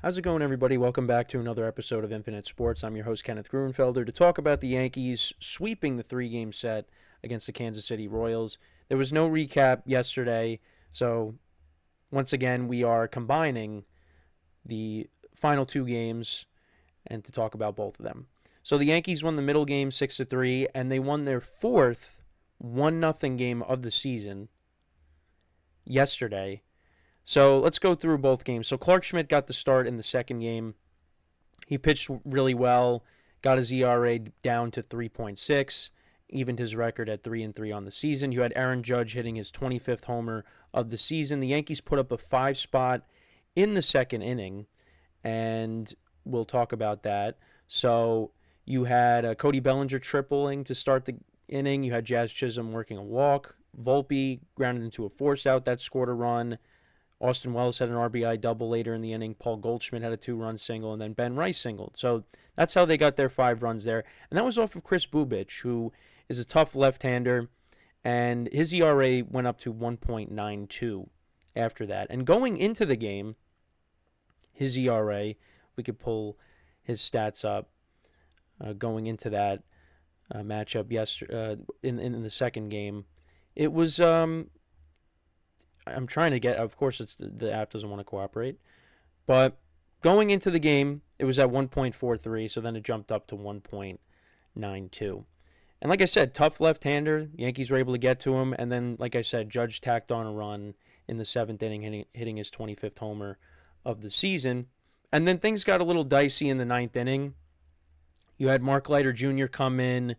How's it going, everybody? Welcome back to another episode of Infinite Sports. I'm your host, Kenneth Gruenfelder, to talk about the Yankees sweeping the three-game set against the Kansas City Royals. There was no recap yesterday, so once again, we are combining the final two games and to talk about both of them. So the Yankees won the middle game 6-3, and they won their fourth 1-0 game of the season yesterday. So let's go through both games. So Clark Schmidt got the start in the second game. He pitched really well, got his ERA down to 3.6, evened his record at 3-3 on the season. You had Aaron Judge hitting his 25th homer of the season. The Yankees put up a 5-spot in the second inning, and we'll talk about that. So you had Cody Bellinger tripling to start the inning. You had Jazz Chisholm working a walk. Volpe grounded into a force out that scored a run. Austin Wells had an RBI double later in the inning. Paul Goldschmidt had a 2-run single, and then Ben Rice singled. So that's how they got their 5 runs there. And that was off of Chris Bubich, who is a tough left-hander, and his ERA went up to 1.92 after that. And going into the game, his ERA, we could pull his stats up going into that matchup in the second game. It was I'm trying to get, of course, the app doesn't want to cooperate. But going into the game, it was at 1.43, so then it jumped up to 1.92. And like I said, tough left-hander. Yankees were able to get to him. And then, like I said, Judge tacked on a run in the seventh inning, hitting his 25th homer of the season. And then things got a little dicey in the ninth inning. You had Mark Leiter Jr. come in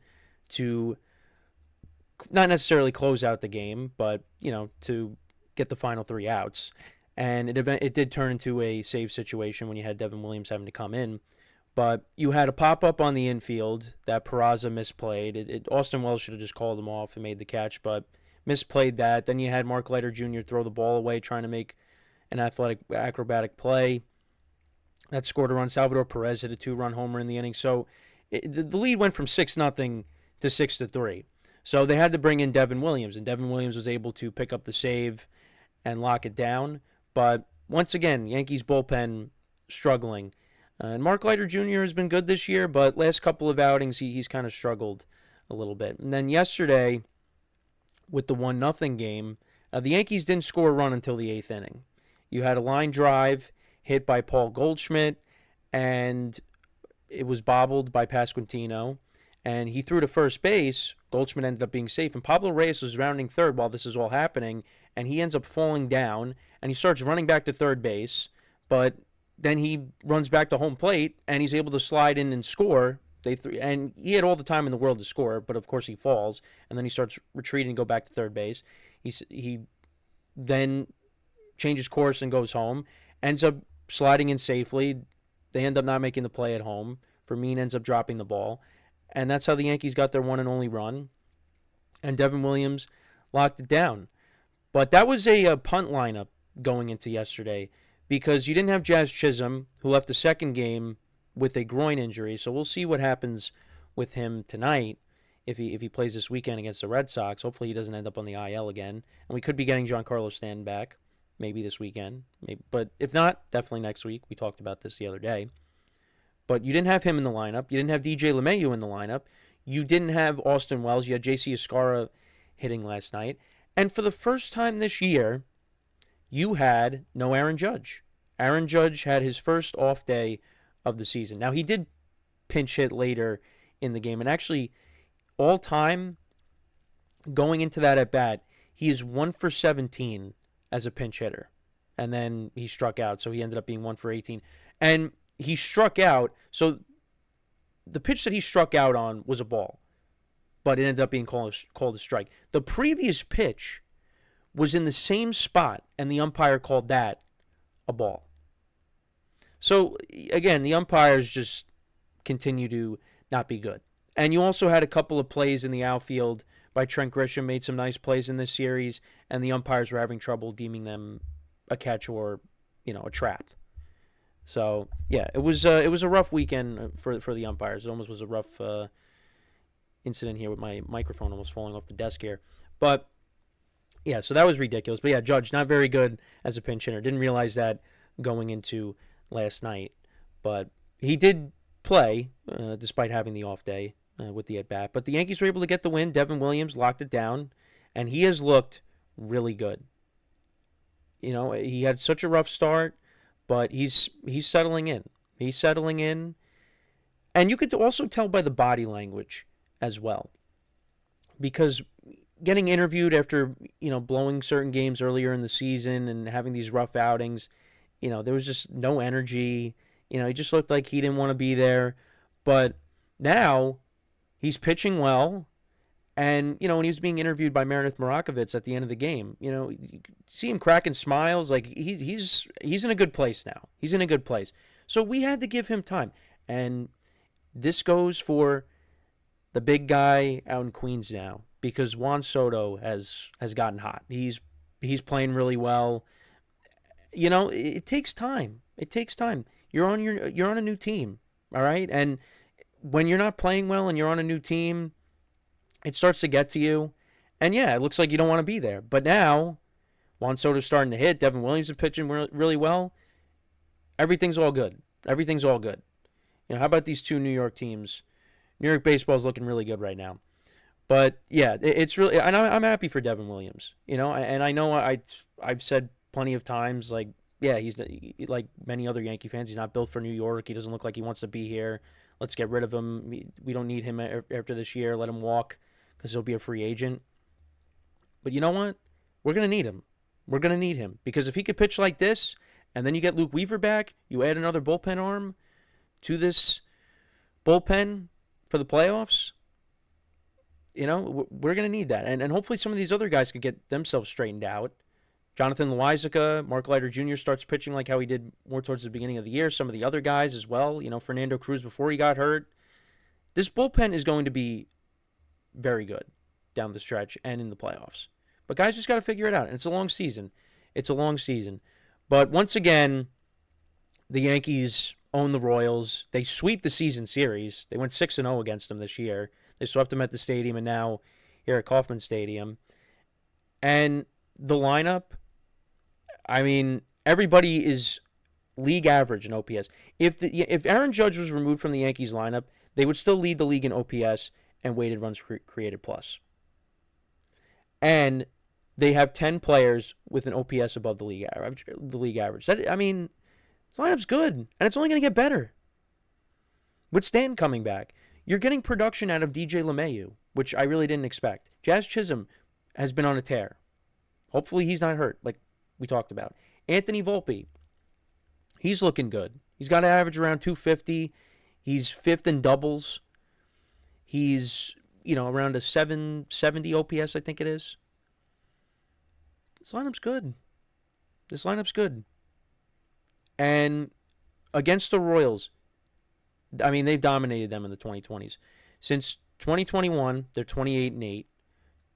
to not necessarily close out the game, but, to get the final 3 outs. And it did turn into a save situation when you had Devin Williams having to come in. But you had a pop-up on the infield that Peraza misplayed. Austin Wells should have just called him off and made the catch, but misplayed that. Then you had Mark Leiter Jr. throw the ball away trying to make an acrobatic play. That scored a run. Salvador Perez hit a 2-run homer in the inning. So the lead went from 6-0 to 6-3. So they had to bring in Devin Williams, and Devin Williams was able to pick up the save and lock it down. But once again, Yankees bullpen struggling. And Mark Leiter Jr. has been good this year, but last couple of outings he's kind of struggled a little bit. And then yesterday, with the 1-0 game, the Yankees didn't score a run until the 8th inning. You had a line drive hit by Paul Goldschmidt, and it was bobbled by Pasquantino, and he threw to first base. Goldschmidt ended up being safe, and Pablo Reyes was rounding third while this is all happening, and he ends up falling down, and he starts running back to third base, but then he runs back to home plate, and he's able to slide in and score. And he had all the time in the world to score, but of course he falls, and then he starts retreating to go back to third base. He then changes course and goes home, ends up sliding in safely. They end up not making the play at home. Fermin ends up dropping the ball. And that's how the Yankees got their one and only run. And Devin Williams locked it down. But that was a punt lineup going into yesterday because you didn't have Jazz Chisholm, who left the second game with a groin injury. So we'll see what happens with him tonight if he plays this weekend against the Red Sox. Hopefully he doesn't end up on the IL again. And we could be getting Giancarlo Stanton back maybe this weekend. But if not, definitely next week. We talked about this the other day. But you didn't have him in the lineup. You didn't have DJ LeMahieu in the lineup. You didn't have Austin Wells. You had J.C. Escara hitting last night. And for the first time this year, you had no Aaron Judge. Aaron Judge had his first off day of the season. Now, he did pinch hit later in the game. And actually, all time, going into that at-bat, he is 1 for 17 as a pinch hitter. And then he struck out, so he ended up being 1 for 18. And he struck out, so the pitch that he struck out on was a ball, but it ended up being called a strike. The previous pitch was in the same spot, and the umpire called that a ball. So, again, the umpires just continue to not be good. And you also had a couple of plays in the outfield by Trent Grisham, made some nice plays in this series, and the umpires were having trouble deeming them a catch or, a trap. So, yeah, it was a rough weekend for the umpires. It almost was a rough incident here with my microphone almost falling off the desk here. But, yeah, so that was ridiculous. But, yeah, Judge, not very good as a pinch hitter. Didn't realize that going into last night. But he did play, despite having the off day with the at bat. But the Yankees were able to get the win. Devin Williams locked it down, and he has looked really good. He had such a rough start, but he's settling in. He's settling in, and you could also tell by the body language as well, because getting interviewed after blowing certain games earlier in the season and having these rough outings, there was just no energy. He just looked like he didn't want to be there. But now he's pitching well. And, when he was being interviewed by Meredith Marakovitz at the end of the game, you see him cracking smiles. Like, he's in a good place now. He's in a good place. So we had to give him time. And this goes for the big guy out in Queens now, because Juan Soto has gotten hot. He's playing really well. It takes time. It takes time. You're on a new team, all right? And when you're not playing well and you're on a new team, it starts to get to you. And yeah, it looks like you don't want to be there. But now, Juan Soto's starting to hit. Devin Williams is pitching really well. Everything's all good. Everything's all good. How about these two New York teams? New York baseball is looking really good right now. But yeah, it's really, and I'm happy for Devin Williams. And I know I've said plenty of times, like, yeah, he's like many other Yankee fans. He's not built for New York. He doesn't look like he wants to be here. Let's get rid of him. We don't need him after this year. Let him walk, because he'll be a free agent. But you know what? We're going to need him. We're going to need him. Because if he could pitch like this, and then you get Luke Weaver back, you add another bullpen arm to this bullpen for the playoffs, we're going to need that. And hopefully some of these other guys can get themselves straightened out. Jonathan Loizica, Mark Leiter Jr. starts pitching like how he did more towards the beginning of the year. Some of the other guys as well. Fernando Cruz before he got hurt. This bullpen is going to be very good down the stretch and in the playoffs. But guys just got to figure it out. And it's a long season. It's a long season. But once again, the Yankees own the Royals. They sweep the season series. They went 6-0 against them this year. They swept them at the stadium and now here at Kauffman Stadium. And the lineup, I mean, everybody is league average in OPS. If Aaron Judge was removed from the Yankees lineup, they would still lead the league in OPS and weighted runs created plus. And they have 10 players with an OPS above the league average. This lineup's good, and it's only going to get better. With Stanton coming back, you're getting production out of DJ LeMahieu, which I really didn't expect. Jazz Chisholm has been on a tear. Hopefully he's not hurt, like we talked about. Anthony Volpe, he's looking good. He's got to average around 250. He's fifth in doubles. He's, around a 770 OPS, I think it is. This lineup's good. This lineup's good. And against the Royals, I mean, they've dominated them in the 2020s. Since 2021, they're 28-8.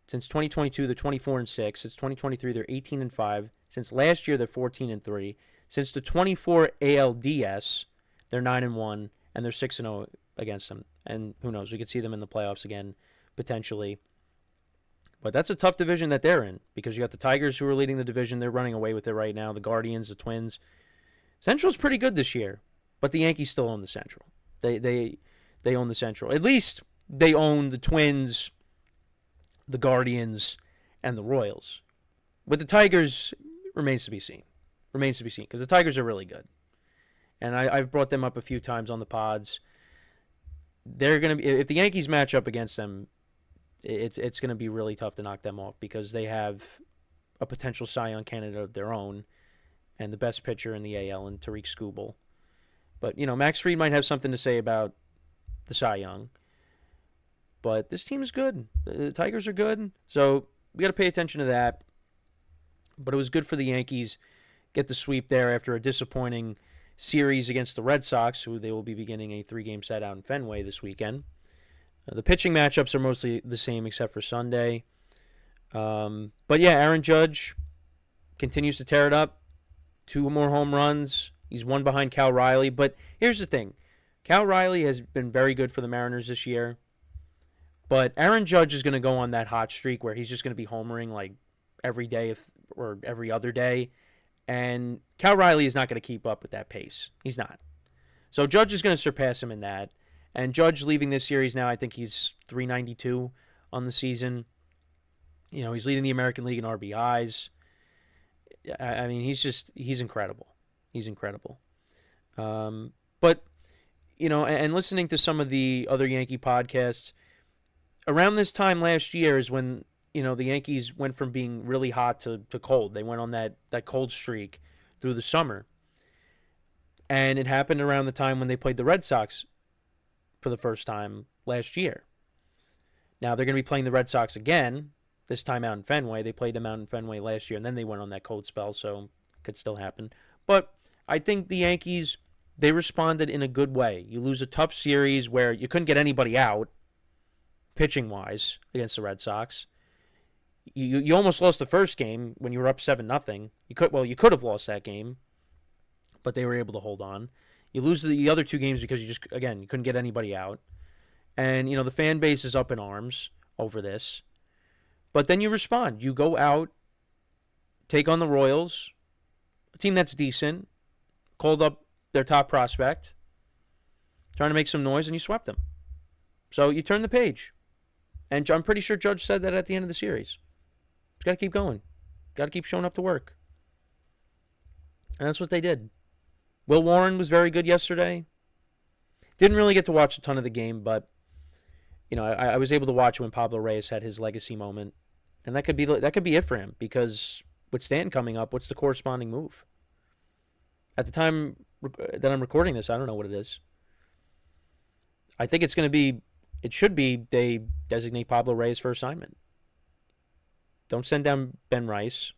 Since 2022, they're 24-6. Since 2023, they're 18-5. Since last year, they're 14-3. Since the 24 ALDS, they're 9-1, and they're 6-0 against them. And who knows? We could see them in the playoffs again, potentially. But that's a tough division that they're in, because you got the Tigers who are leading the division. They're running away with it right now. The Guardians, the Twins. Central's pretty good this year, but the Yankees still own the Central. They own the Central. At least they own the Twins, the Guardians, and the Royals. With the Tigers, remains to be seen. Remains to be seen, because the Tigers are really good. And I've brought them up a few times on the pods. They're going to be, if the Yankees match up against them, it's going to be really tough to knock them off, because they have a potential Cy Young candidate of their own and the best pitcher in the AL in Tariq Skubal. But, Max Fried might have something to say about the Cy Young. But this team is good. The Tigers are good. So we got to pay attention to that. But it was good for the Yankees get the sweep there after a disappointing series against the Red Sox, who they will be beginning a 3-game set out in Fenway this weekend. The pitching matchups are mostly the same except for Sunday. But yeah, Aaron Judge continues to tear it up. 2 more home runs. He's one behind Cal Riley. But here's the thing. Cal Riley has been very good for the Mariners this year. But Aaron Judge is going to go on that hot streak where he's just going to be homering like every day or every other day. And Cal Riley is not going to keep up with that pace. He's not. So Judge is going to surpass him in that. And Judge leaving this series now, I think he's 392 on the season. He's leading the American League in RBIs. I mean, he's incredible. He's incredible. But, and listening to some of the other Yankee podcasts, around this time last year is when, the Yankees went from being really hot to cold. They went on that cold streak through the summer. And it happened around the time when they played the Red Sox for the first time last year. Now they're going to be playing the Red Sox again, this time out in Fenway. They played them out in Fenway last year, and then they went on that cold spell, so it could still happen. But I think the Yankees, they responded in a good way. You lose a tough series where you couldn't get anybody out, pitching-wise, against the Red Sox. You almost lost the first game when you were up 7-0. You could have lost that game, but they were able to hold on. You lose the other two games because you couldn't get anybody out. And, the fan base is up in arms over this. But then you respond. You go out, take on the Royals, a team that's decent, called up their top prospect, trying to make some noise, and you swept them. So you turn the page. And I'm pretty sure Judge said that at the end of the series. Just got to keep going. Got to keep showing up to work. And that's what they did. Will Warren was very good yesterday. Didn't really get to watch a ton of the game, but I was able to watch when Pablo Reyes had his legacy moment, and that could be it for him, because with Stanton coming up, what's the corresponding move? At the time that I'm recording this, I don't know what it is. I think it should be they designate Pablo Reyes for assignment. Don't send down Ben Rice.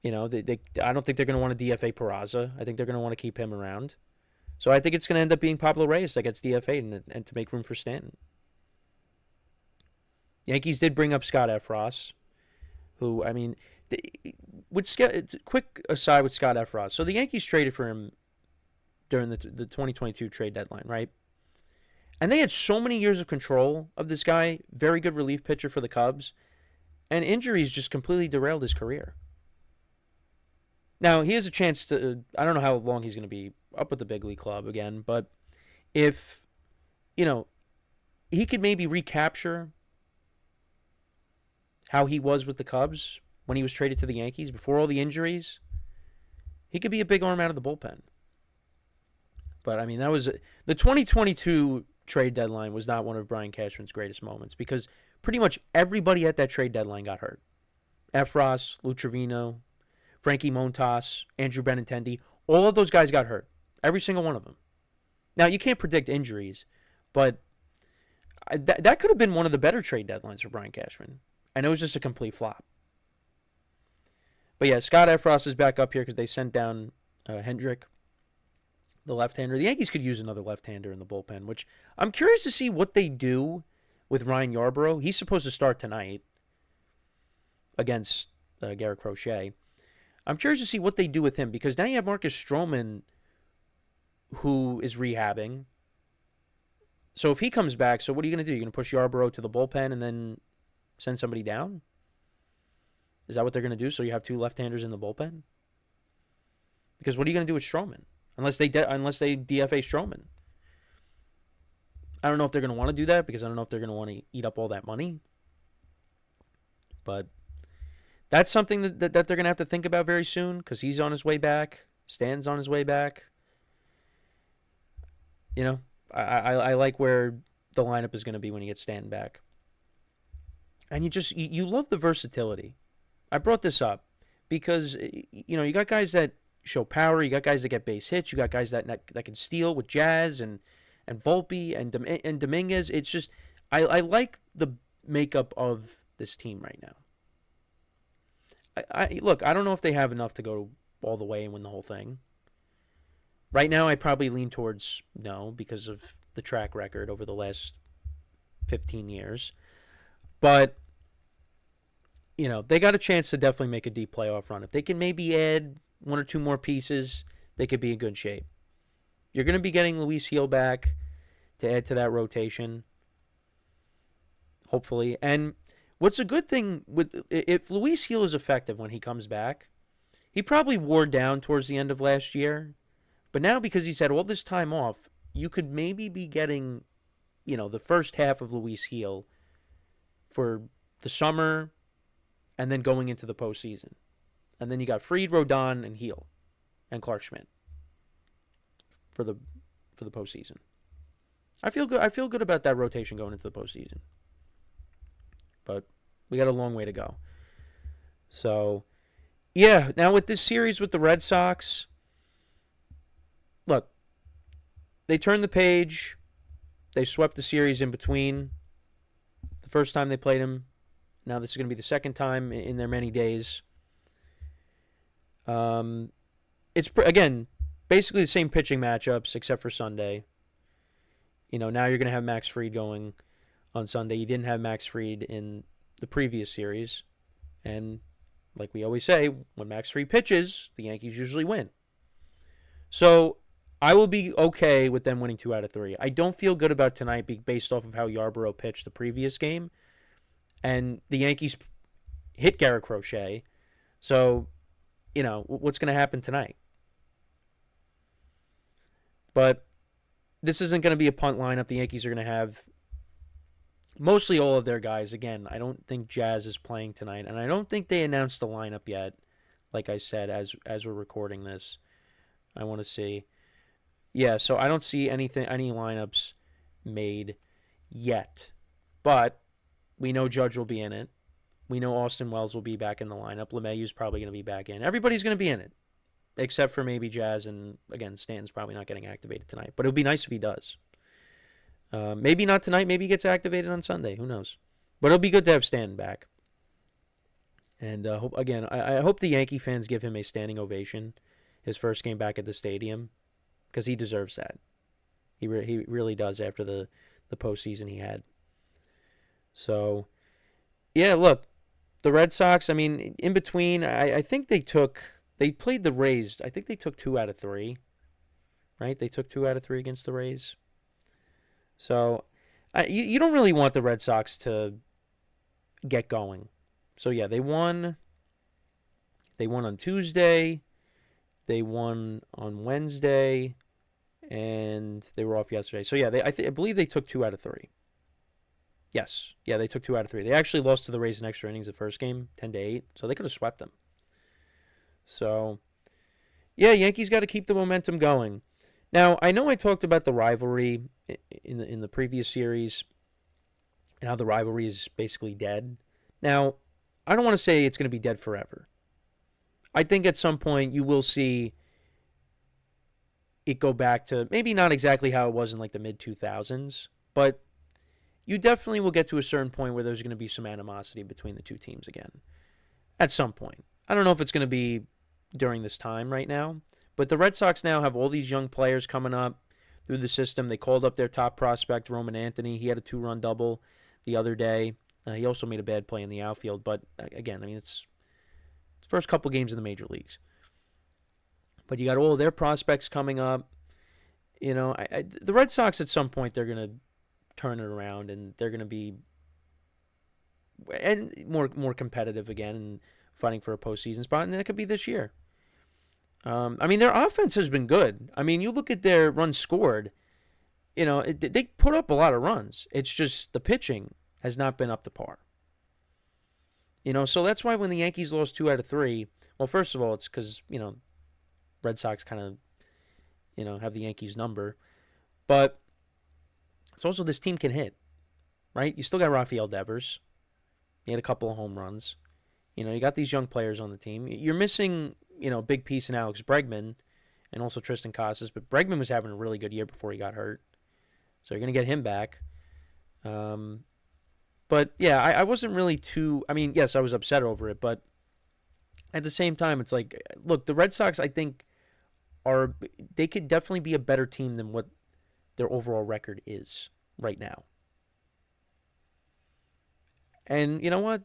I don't think they're going to want to DFA Peraza. I think they're going to want to keep him around. So I think it's going to end up being Pablo Reyes that gets DFA'd and to make room for Stanton. Yankees did bring up Scott Efros, who, quick aside with Scott Efros. So the Yankees traded for him during the 2022 trade deadline, right? And they had so many years of control of this guy, very good relief pitcher for the Cubs, and injuries just completely derailed his career. Now, he has a chance to, I don't know how long he's going to be up with the big league club again, but if, he could maybe recapture how he was with the Cubs when he was traded to the Yankees before all the injuries, he could be a big arm out of the bullpen. But, that was, the 2022 trade deadline was not one of Brian Cashman's greatest moments, because pretty much everybody at that trade deadline got hurt. Efros, Lou Trevino, Frankie Montas, Andrew Benintendi, all of those guys got hurt. Every single one of them. Now, you can't predict injuries, but that could have been one of the better trade deadlines for Brian Cashman. And it was just a complete flop. But yeah, Scott Efros is back up here because they sent down Hendrick, the left-hander. The Yankees could use another left-hander in the bullpen, which I'm curious to see what they do with Ryan Yarbrough. He's supposed to start tonight against Garrett Crochet. I'm curious to see what they do with him, because now you have Marcus Stroman, who is rehabbing. So if he comes back, so what are you going to do? You're going to push Yarbrough to the bullpen and then send somebody down? Is that what they're going to do? So you have two left-handers in the bullpen? Because what are you going to do with Stroman? Unless they DFA Stroman. I don't know if they're going to want to do that, because I don't know if they're going to want to eat up all that money. But that's something that they're going to have to think about very soon, because he's on his way back. Stan's on his way back. I like where the lineup is going to be when you get Stan back. And you love the versatility. I brought this up because, you got guys that show power. You got guys that get base hits. You got guys that can steal with Jazz and Volpe and Dominguez. It's just, I like the makeup of this team right now. Look, I don't know if they have enough to go all the way and win the whole thing. Right now, I probably lean towards no, because of the track record over the last 15 years. But, they got a chance to definitely make a deep playoff run. If they can maybe add one or two more pieces, they could be in good shape. You're going to be getting Luis Gil back to add to that rotation, hopefully. And what's a good thing if Luis Gil is effective when he comes back, He probably wore down towards the end of last year, but now because he's had all this time off, you could maybe be getting, the first half of Luis Gil for the summer and then going into the postseason. And then you got Fried, Rodon, and Gil and Clark Schmidt for the postseason. I feel good. I feel good about that rotation going into the postseason. But we got a long way to go. So, yeah, now with this series with the Red Sox, look, they turned the page. They swept the series in between. The first time they played him. Now this is going to be the second time in their many days. It's, again, basically the same pitching matchups except for Sunday. Now you're going to have Max Fried going on Sunday. You didn't have Max Fried in the previous series. And like we always say, when Max Fried pitches, the Yankees usually win. So I will be okay with them winning 2 out of 3. I don't feel good about tonight based off of how Yarbrough pitched the previous game. And the Yankees hit Garrett Crochet. So, what's going to happen tonight? But this isn't going to be a punt lineup. The Yankees are going to have mostly all of their guys. Again, I don't think Jazz is playing tonight, and I don't think they announced the lineup yet. Like I said, as we're recording this, I want to see. Yeah, so I don't see any lineups made yet. But we know Judge will be in it. We know Austin Wells will be back in the lineup. LeMahieu's probably going to be back in. Everybody's going to be in it. Except for maybe Jazz, and again, Stanton's probably not getting activated tonight. But it would be nice if he does. Maybe not tonight. Maybe he gets activated on Sunday. Who knows? But it'll be good to have Stanton back. And I hope the Yankee fans give him a standing ovation his first game back at the stadium, because he deserves that. He really does after the postseason he had. So, yeah, look, the Red Sox, in between, I think they played the Rays. I think they took 2 out of 3, right? They took 2 out of 3 against the Rays. So, you don't really want the Red Sox to get going. So, yeah, they won. They won on Tuesday. They won on Wednesday. And they were off yesterday. So, yeah, I believe they took 2 out of 3. Yes. Yeah, they took 2 out of 3. They actually lost to the Rays in extra innings the first game, 10-8. So, they could have swept them. So, yeah, Yankees got to keep the momentum going. Now, I know I talked about the rivalry in the previous series and how the rivalry is basically dead. Now, I don't want to say it's going to be dead forever. I think at some point you will see it go back to maybe not exactly how it was in like the mid-2000s, but you definitely will get to a certain point where there's going to be some animosity between the two teams again at some point. I don't know if it's going to be during this time right now, but the Red Sox now have all these young players coming up through the system. They called up their top prospect, Roman Anthony. He had a 2-run double the other day. He also made a bad play in the outfield, but again, it's first couple games in the major leagues. But you got all of their prospects coming up. The Red Sox at some point they're going to turn it around, and they're going to be more competitive again and fighting for a postseason spot, and that could be this year. Their offense has been good. You look at their runs scored. They put up a lot of runs. It's just the pitching has not been up to par. So that's why when the Yankees lost 2 out of 3, well, first of all, it's because, Red Sox kind of, have the Yankees number. But it's also this team can hit, right? You still got Rafael Devers. He had a couple of home runs. You got these young players on the team. You're missing, a big piece in Alex Bregman and also Tristan Casas. But Bregman was having a really good year before he got hurt. So you're going to get him back. But, yeah, I wasn't really too... yes, I was upset over it. But at the same time, it's like, look, the Red Sox, I think, they could definitely be a better team than what their overall record is right now. And you know what?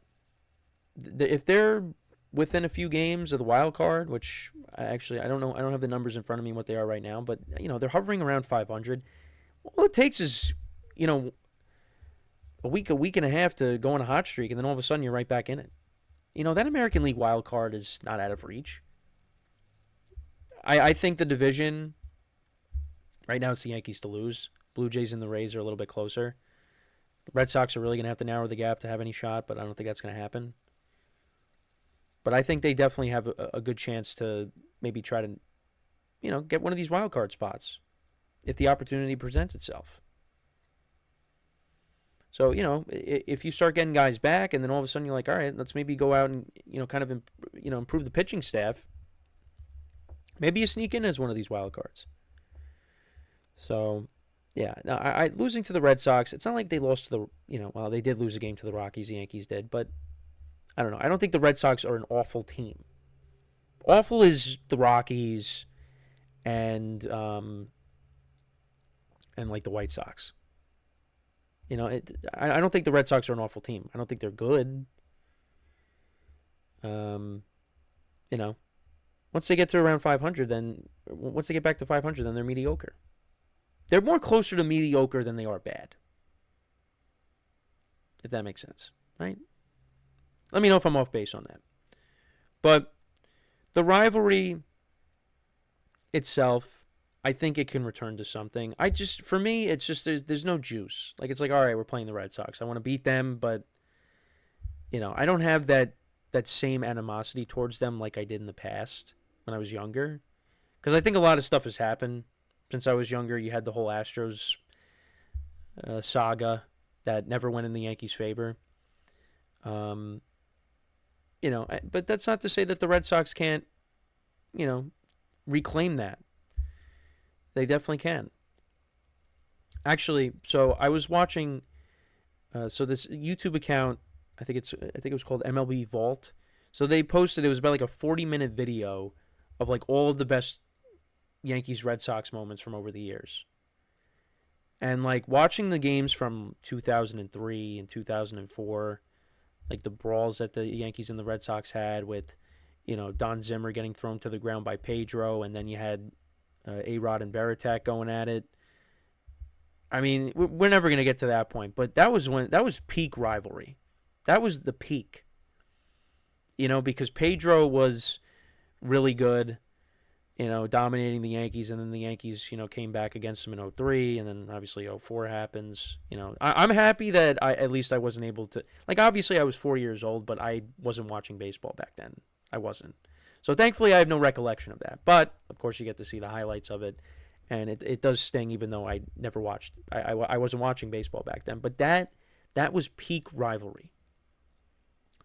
If they're within a few games of the wild card, which I don't know, I don't have the numbers in front of me what they are right now, but they're hovering around 500. All it takes is a week and a half to go on a hot streak, and then all of a sudden you're right back in it. That American League wild card is not out of reach. I think the division right now it's the Yankees to lose. Blue Jays and the Rays are a little bit closer. The Red Sox are really going to have to narrow the gap to have any shot, but I don't think that's going to happen. But I think they definitely have a good chance to maybe try to, get one of these wild card spots if the opportunity presents itself. So, if you start getting guys back and then all of a sudden you're like, all right, let's maybe go out and, kind of, improve the pitching staff, maybe you sneak in as one of these wild cards. So, yeah, no, I losing to the Red Sox, it's not like they lost to well, they did lose a game to the Rockies, the Yankees did, but I don't know. I don't think the Red Sox are an awful team. Awful is the Rockies and like the White Sox. I don't think the Red Sox are an awful team. I don't think they're good. Um, you know, once they get to around 500, then once they get back to 500, then they're mediocre. They're more closer to mediocre than they are bad. If that makes sense, right? Let me know if I'm off base on that. But the rivalry itself, I think it can return to something. For me, it's just there's no juice. Like it's like, all right, we're playing the Red Sox. I want to beat them, but I don't have that same animosity towards them like I did in the past when I was younger. Because I think a lot of stuff has happened since I was younger. You had the whole Astros saga that never went in the Yankees' favor. But that's not to say that the Red Sox can't, reclaim that. They definitely can. Actually, so I was watching, so this YouTube account, I think it was called MLB Vault. So they posted, it was about like a 40-minute video of like all of the best Yankees Red Sox moments from over the years. And like watching the games from 2003 and 2004, like the brawls that the Yankees and the Red Sox had with, Don Zimmer getting thrown to the ground by Pedro, and then you had A-Rod and Veritek going at it. I mean, we're never going to get to that point, but that was peak rivalry. That was the peak. Because Pedro was really good, dominating the Yankees, and then the Yankees, came back against him in 2003, and then obviously 2004 happens. I'm happy that at least I wasn't able to, like, obviously I was 4 years old, but I wasn't watching baseball back then. I wasn't. So thankfully I have no recollection of that. But, of course, you get to see the highlights of it, and it does sting even though I never watched, I wasn't watching baseball back then. But that was peak rivalry.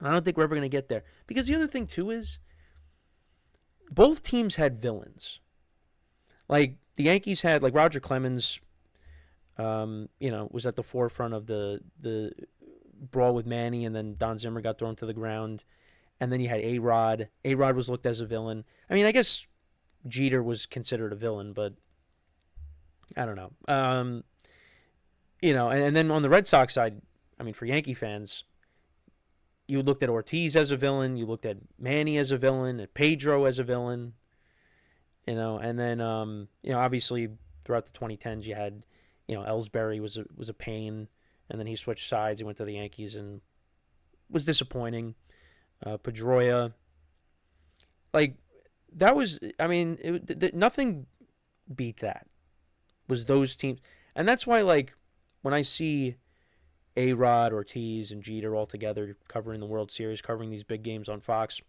And I don't think we're ever going to get there. Because the other thing, too, is both teams had villains. Like, the Yankees had, like, Roger Clemens, was at the forefront of the brawl with Manny, and then Don Zimmer got thrown to the ground. And then you had A-Rod. A-Rod was looked as a villain. I mean, I guess Jeter was considered a villain, but I don't know. And then on the Red Sox side, I mean, for Yankee fans, you looked at Ortiz as a villain. You looked at Manny as a villain, at Pedro as a villain. And then obviously throughout the 2010s, you had Ellsbury was a pain, and then he switched sides. He went to the Yankees and was disappointing. Pedroia, like that was. I mean, nothing beat that. Was those teams, and that's why like when I see A-Rod, Ortiz, and Jeter all together covering the World Series, covering these big games on Fox,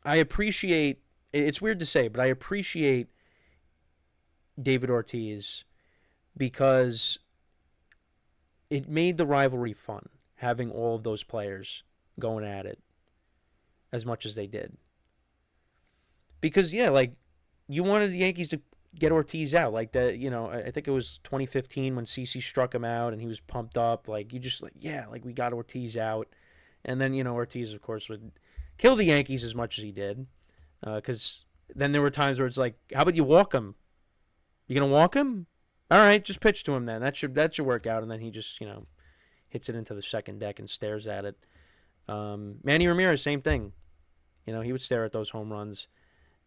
I appreciate. It's weird to say, but I appreciate David Ortiz because it made the rivalry fun, having all of those players going at it as much as they did. Because, yeah, like, you wanted the Yankees to get Ortiz out. Like, I think it was 2015 when CeCe struck him out and he was pumped up. Like, you just, like, yeah, like, we got Ortiz out. And then, Ortiz, of course, would kill the Yankees as much as he did. Because then there were times where it's like, how about you walk him? You going to walk him? All right, just pitch to him then. That should work out. And then he just, hits it into the second deck and stares at it. Manny Ramirez, same thing. He would stare at those home runs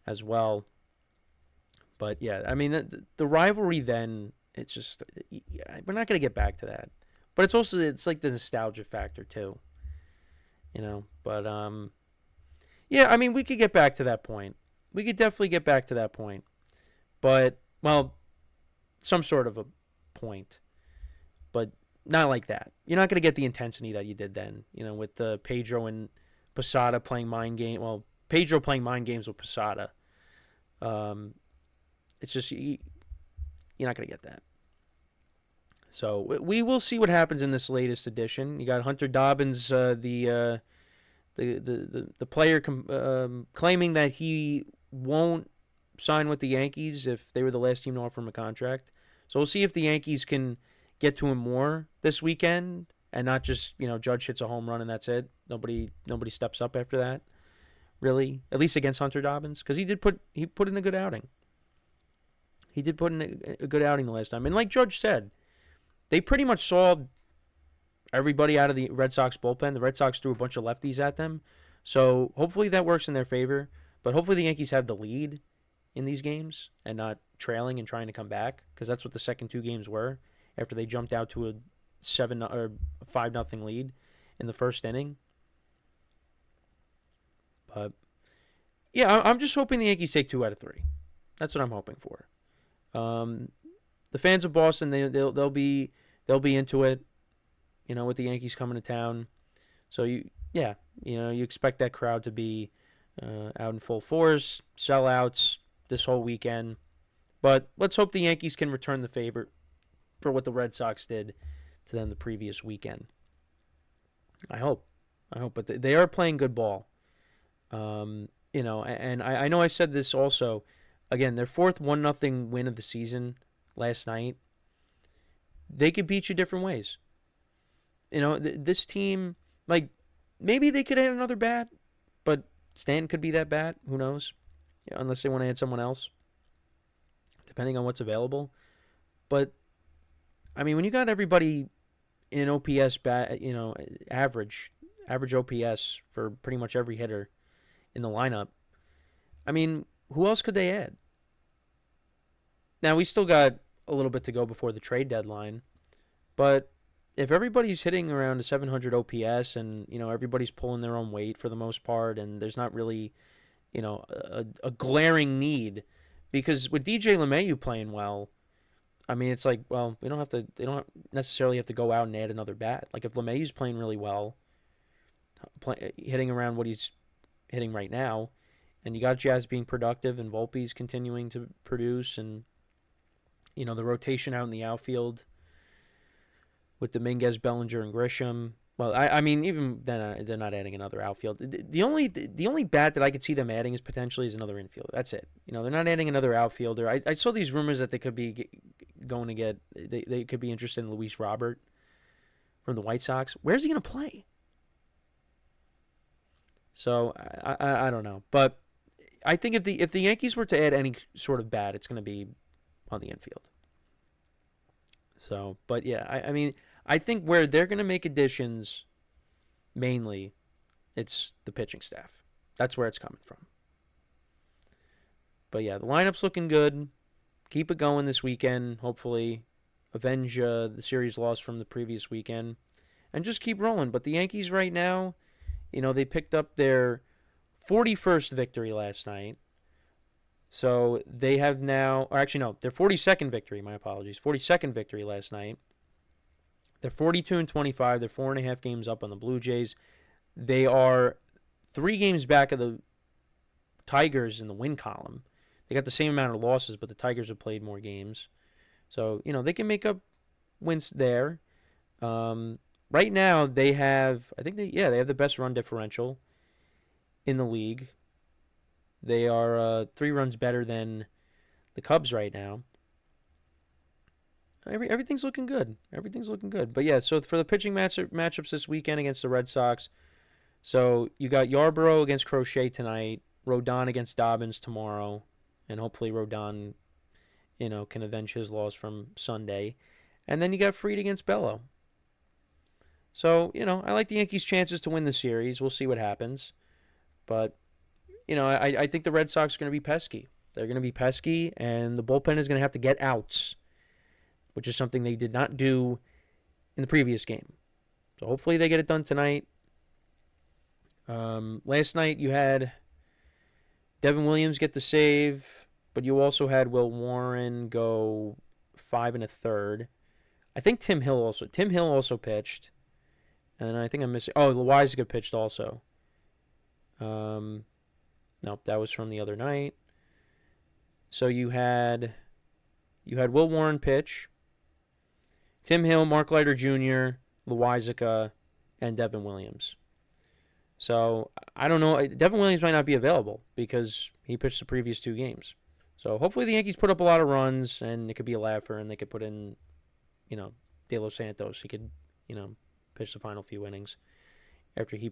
as well. But, yeah, I mean, the rivalry then, it's just, we're not going to get back to that. But it's like the nostalgia factor, too. But, yeah, I mean, we could get back to that point. We could definitely get back to that point. But, well, some sort of a point. But not like that. You're not going to get the intensity that you did then, with the Pedro and Posada playing mind game. Well, Pedro playing mind games with Posada. Um, it's just you're not going to get that. So we will see what happens in this latest edition. You got Hunter Dobbins, the player claiming that he won't sign with the Yankees if they were the last team to offer him a contract. So we'll see if the Yankees can get to him more this weekend and not just Judge hits a home run and that's it. Nobody steps up after that. Really, at least against Hunter Dobbins, because he put in a good outing. He did put in a good outing the last time, and like Judge said, they pretty much saw everybody out of the Red Sox bullpen. The Red Sox threw a bunch of lefties at them, so hopefully that works in their favor. But hopefully the Yankees have the lead in these games and not trailing and trying to come back, because that's what the second two games were after they jumped out to a 7 or 5-0 lead in the first inning. But yeah, I'm just hoping the Yankees take 2 out of 3. That's what I'm hoping for. The fans of Boston, they'll be into it, with the Yankees coming to town. So you expect that crowd to be out in full force, sellouts this whole weekend. But let's hope the Yankees can return the favor for what the Red Sox did to them the previous weekend. I hope, but they are playing good ball. And I know I said this also. Again, their fourth 1-0 win of the season last night. They could beat you different ways. This team, like, maybe they could add another bat, but Stanton could be that bat. Who knows? Unless they want to add someone else, depending on what's available. But I mean, when you got everybody in OPS bat, average OPS for pretty much every hitter in the lineup. I mean, who else could they add? Now, we still got a little bit to go before the trade deadline, but if everybody's hitting around a 700 OPS and, everybody's pulling their own weight for the most part, and there's not really, a glaring need, because with DJ LeMahieu playing well, I mean, it's like, well, they don't necessarily have to go out and add another bat. Like, if LeMahieu's playing really well, hitting around what he's hitting right now, and you got Jazz being productive and Volpe's continuing to produce, and the rotation out in the outfield with Dominguez, Bellinger, and Grisham. Well, I mean, even then, they're not adding another outfield. The only bat that I could see them adding is potentially is another infielder. That's it. They're not adding another outfielder. I saw these rumors that they could be going to get. They could be interested in Luis Robert from the White Sox. Where's he going to play? So I don't know, but I think if the Yankees were to add any sort of bat, it's going to be on the infield. So, but yeah, I mean, I think where they're going to make additions, mainly, it's the pitching staff. That's where it's coming from. But yeah, the lineup's looking good. Keep it going this weekend, hopefully. Avenge the series loss from the previous weekend. And just keep rolling. But the Yankees right now, they picked up their 41st victory last night. So they have now, or actually no, their 42nd victory, my apologies, 42nd victory last night. They're 42-25. They're 4.5 games up on the Blue Jays. They are 3 games back of the Tigers in the win column. They got the same amount of losses, but the Tigers have played more games. So, they can make up wins there. Right now, they have, they have the best run differential in the league. They are 3 runs better than the Cubs right now. Everything's looking good. Everything's looking good. But yeah, so for the pitching matchups this weekend against the Red Sox, so you got Yarbrough against Crochet tonight, Rodon against Dobbins tomorrow, and hopefully Rodon, can avenge his loss from Sunday. And then you got Fried against Bello. So, I like the Yankees' chances to win the series. We'll see what happens. But, I think the Red Sox are going to be pesky. They're going to be pesky, and the bullpen is going to have to get outs, which is something they did not do in the previous game. So hopefully they get it done tonight. Last night you had Devin Williams get the save, but you also had Will Warren go 5 1/3. I think Tim Hill also pitched, and I think I'm missing. Oh, Loizaga pitched also. Nope, that was from the other night. So you had Will Warren pitch, Tim Hill, Mark Leiter Jr., Loizaga, and Devin Williams. So I don't know. Devin Williams might not be available because he pitched the previous 2 games. So hopefully the Yankees put up a lot of runs and it could be a laugher and they could put in, De Los Santos. He could, pitch the final few innings after he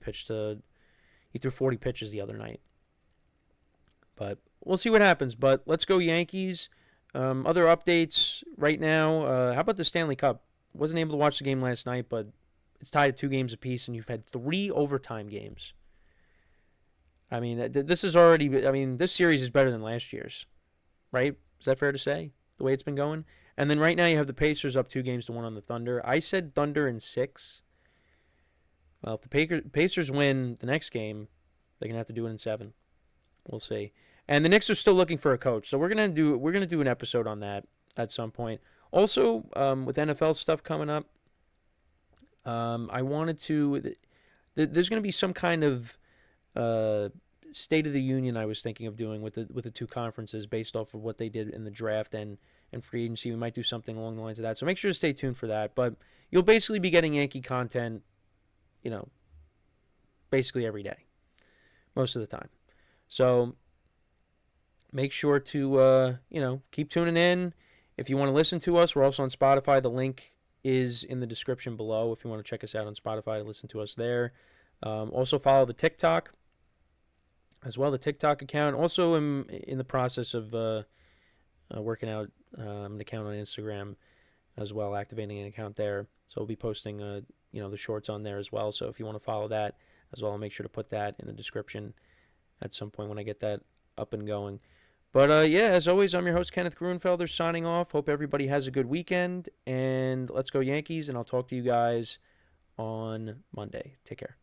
he threw 40 pitches the other night. But we'll see what happens. But let's go Yankees. Other updates right now. How about the Stanley Cup? Wasn't able to watch the game last night, but it's tied at 2 games apiece, and you've had 3 overtime games. I mean, this is already. I mean, this series is better than last year's, right? Is that fair to say? The way it's been going, and then right now you have the Pacers up 2 games to 1 on the Thunder. I said Thunder in 6. Well, if the Pacers win the next game, they're gonna have to do it in 7. We'll see. And the Knicks are still looking for a coach, so we're gonna do an episode on that at some point. Also, with NFL stuff coming up, I wanted to. There's gonna be some kind of State of the Union I was thinking of doing with the 2 conferences based off of what they did in the draft and free agency. We might do something along the lines of that. So make sure to stay tuned for that. But you'll basically be getting Yankee content, basically every day, most of the time. So make sure to, keep tuning in. If you want to listen to us, we're also on Spotify. The link is in the description below if you want to check us out on Spotify to listen to us there. Also follow the TikTok as well, the TikTok account. Also in the process of working out an account on Instagram as well, activating an account there. So we'll be posting, the shorts on there as well. So if you want to follow that as well, I'll make sure to put that in the description at some point when I get that up and going. But as always, I'm your host, Kenneth Gruenfelder, signing off. Hope everybody has a good weekend, and let's go Yankees, and I'll talk to you guys on Monday. Take care.